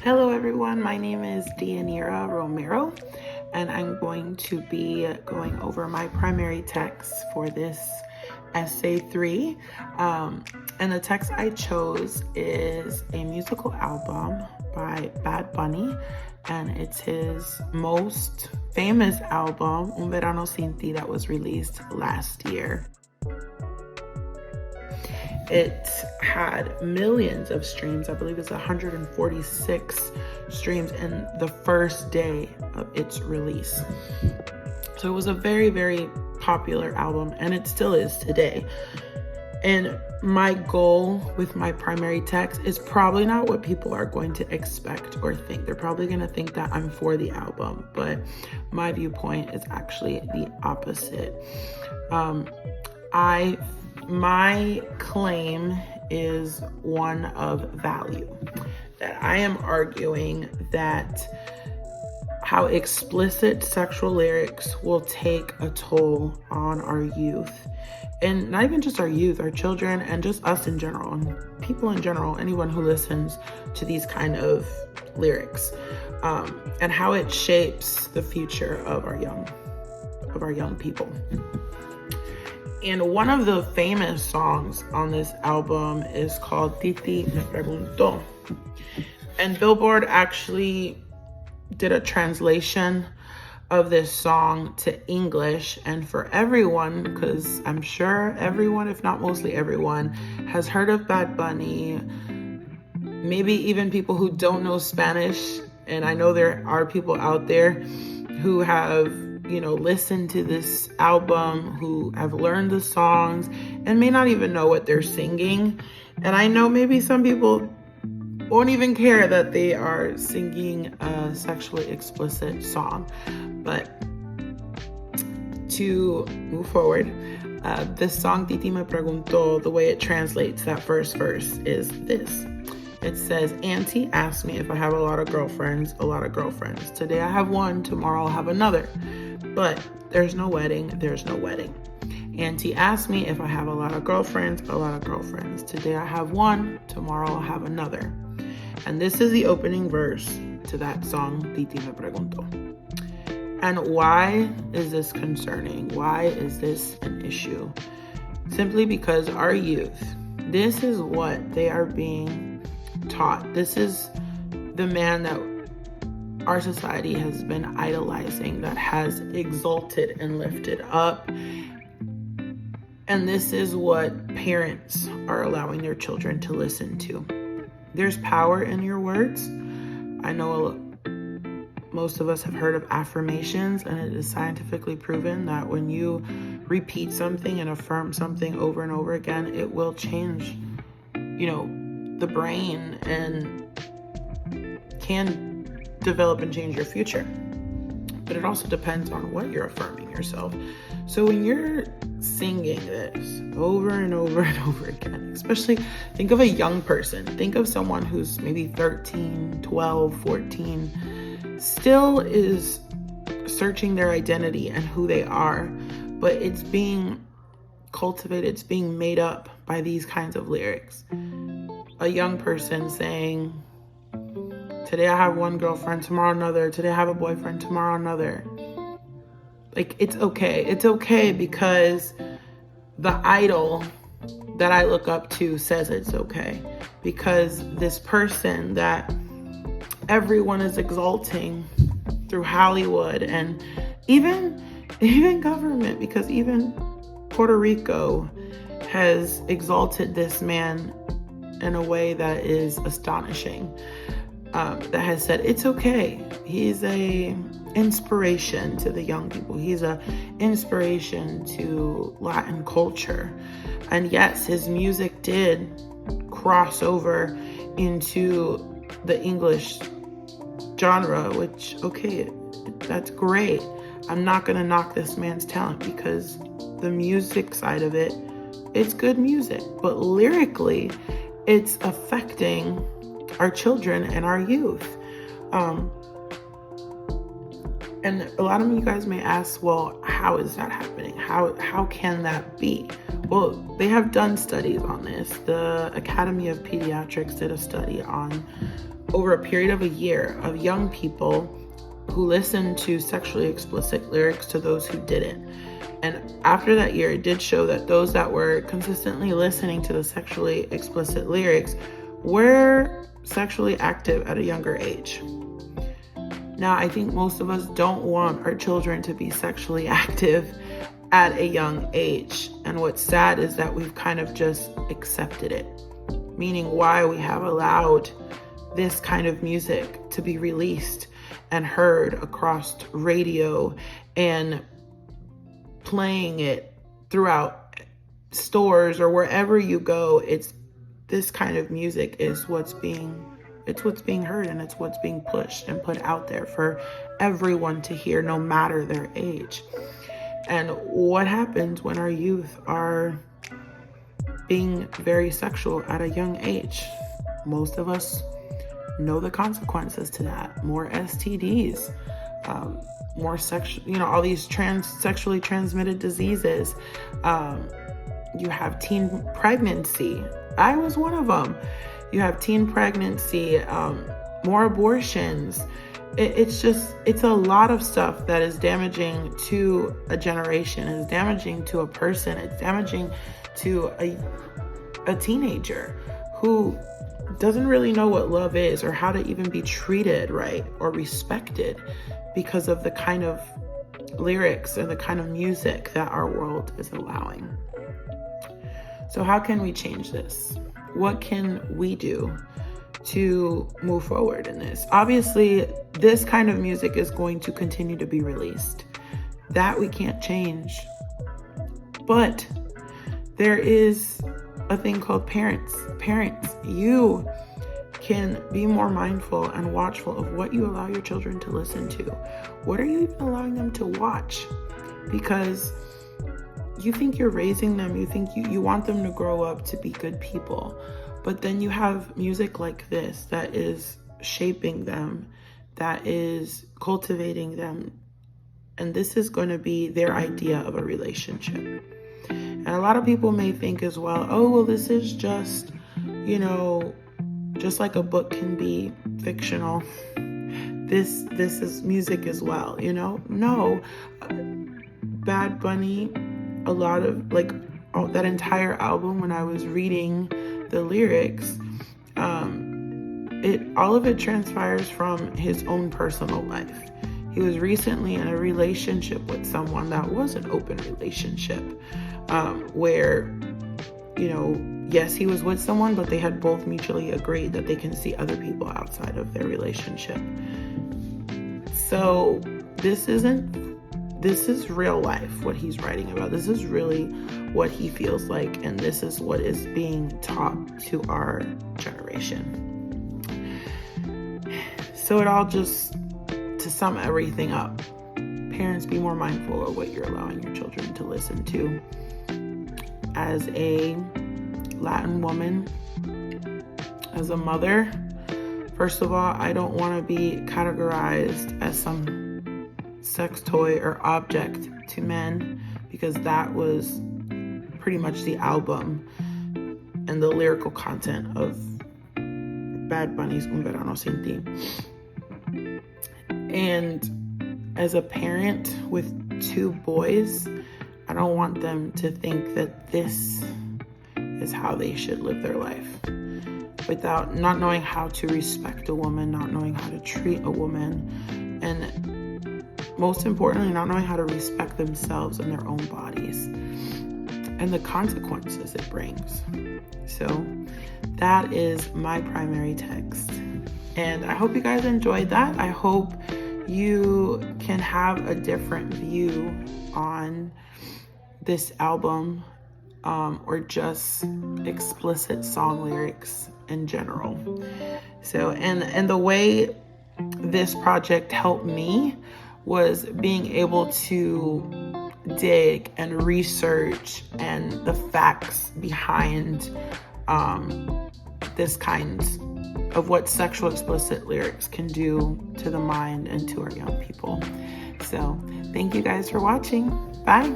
Hello everyone, my name is Deanira Romero and I'm going to be going over my primary text for this essay 3. And the text I chose is a musical album by Bad Bunny, and it's his most famous album, Verano, that was released last year. It had millions of streams. I believe it's 146 streams in the first day of its release. So it was a very, very popular album, and it still is today. And my goal with my primary text is probably not what people are going to expect or think. They're probably going to think that I'm for the album, but my viewpoint is actually the opposite. My claim is one of value, that I am arguing that how explicit sexual lyrics will take a toll on our youth, and not even just our youth, our children, and just us in general, and people in general, anyone who listens to these kind of lyrics, and how it shapes the future of our young people. And one of the famous songs on this album is called Titi Me Preguntó. And Billboard actually did a translation of this song to English. And for everyone, because I'm sure everyone, if not mostly everyone, has heard of Bad Bunny, maybe even people who don't know Spanish. And I know there are people out there who have listen to this album, who have learned the songs and may not even know what they're singing. And I know maybe some people won't even care that they are singing a sexually explicit song. But to move forward, this song, Titi Me Preguntó, the way it translates that first verse is this. It says, Auntie asked me if I have a lot of girlfriends. Today I have one, tomorrow I'll have another. But there's no wedding. Auntie asked me if I have a lot of girlfriends. Today I have one, tomorrow I'll have another. And this is the opening verse to that song, Titi Me Preguntó. And why is this concerning? Why is this an issue? Simply because our youth, this is what they are being taught. This is the man that our society has been idolizing, that has exalted and lifted up. And this is what parents are allowing their children to listen to. There's power in your words. I know most of us have heard of affirmations, and it is scientifically proven that when you repeat something and affirm something over and over again, it will change, the brain, and can develop and change your future. But it also depends on what you're affirming yourself. So when you're singing this over and over and over again, especially think of a young person, think of someone who's maybe 13, 12, 14, still is searching their identity and who they are, but it's being cultivated, it's being made up by these kinds of lyrics. A young person saying, today I have one girlfriend, tomorrow another. Today I have a boyfriend, tomorrow another. Like, it's okay. It's okay because the idol that I look up to says it's okay. Because this person that everyone is exalting through Hollywood and even government, because even Puerto Rico has exalted this man in a way that is astonishing. That has said it's okay. He's a inspiration to the young people. He's a inspiration to Latin culture. And yes, his music did cross over into the English genre, which, okay, that's great. I'm not going to knock this man's talent, because the music side of it, it's good music. But lyrically, it's affecting our children and our youth. And a lot of you guys may ask, well, how is that happening? How can that be? Well, they have done studies on this. The Academy of Pediatrics did a study on over a period of a year of young people who listened to sexually explicit lyrics to those who didn't. And after that year, it did show that those that were consistently listening to the sexually explicit lyrics were sexually active at a younger age. Now, I think most of us don't want our children to be sexually active at a young age. And what's sad is that we've kind of just accepted it, meaning why we have allowed this kind of music to be released and heard across radio and playing it throughout stores or wherever you go. It's this kind of music is what's being heard, and it's what's being pushed and put out there for everyone to hear, no matter their age. And what happens when our youth are being very sexual at a young age? Most of us know the consequences to that. More STDs, more sexual, all these sexually transmitted diseases. You have teen pregnancy. I was one of them. You have teen pregnancy, more abortions. It's a lot of stuff that is damaging to a generation, is damaging to a person, it's damaging to a teenager who doesn't really know what love is or how to even be treated right or respected because of the kind of lyrics and the kind of music that our world is allowing. So how can we change this? What can we do to move forward in this? Obviously, this kind of music is going to continue to be released. That we can't change. But there is a thing called parents. Parents, you can be more mindful and watchful of what you allow your children to listen to. What are you even allowing them to watch? Because you think you're raising them, you think you want them to grow up to be good people, but then you have music like this that is shaping them, that is cultivating them, and this is going to be their idea of a relationship. And a lot of people may think as well, oh, well, this is just, just like a book can be fictional, this is music as well, No, Bad Bunny, a lot of that entire album, when I was reading the lyrics, all of it transpires from his own personal life. He was recently in a relationship with someone that was an open relationship, where, yes, he was with someone, but they had both mutually agreed that they can see other people outside of their relationship. So this is real life, what he's writing about. This is really what he feels like, and this is what is being taught to our generation. So it all just, to sum everything up, parents, be more mindful of what you're allowing your children to listen to. As a Latin woman, as a mother, first of all, I don't want to be categorized as some sex toy or object to men, because that was pretty much the album and the lyrical content of Bad Bunny's Verano Sin Ti. And as a parent with 2 boys, I don't want them to think that this is how they should live their life, without not knowing how to respect a woman, not knowing how to treat a woman, and most importantly, not knowing how to respect themselves and their own bodies and the consequences it brings. So that is my primary text. And I hope you guys enjoyed that. I hope you can have a different view on this album, or just explicit song lyrics in general. So, and the way this project helped me was being able to dig and research and the facts behind this kind of what sexual explicit lyrics can do to the mind and to our young people. So thank you guys for watching. Bye.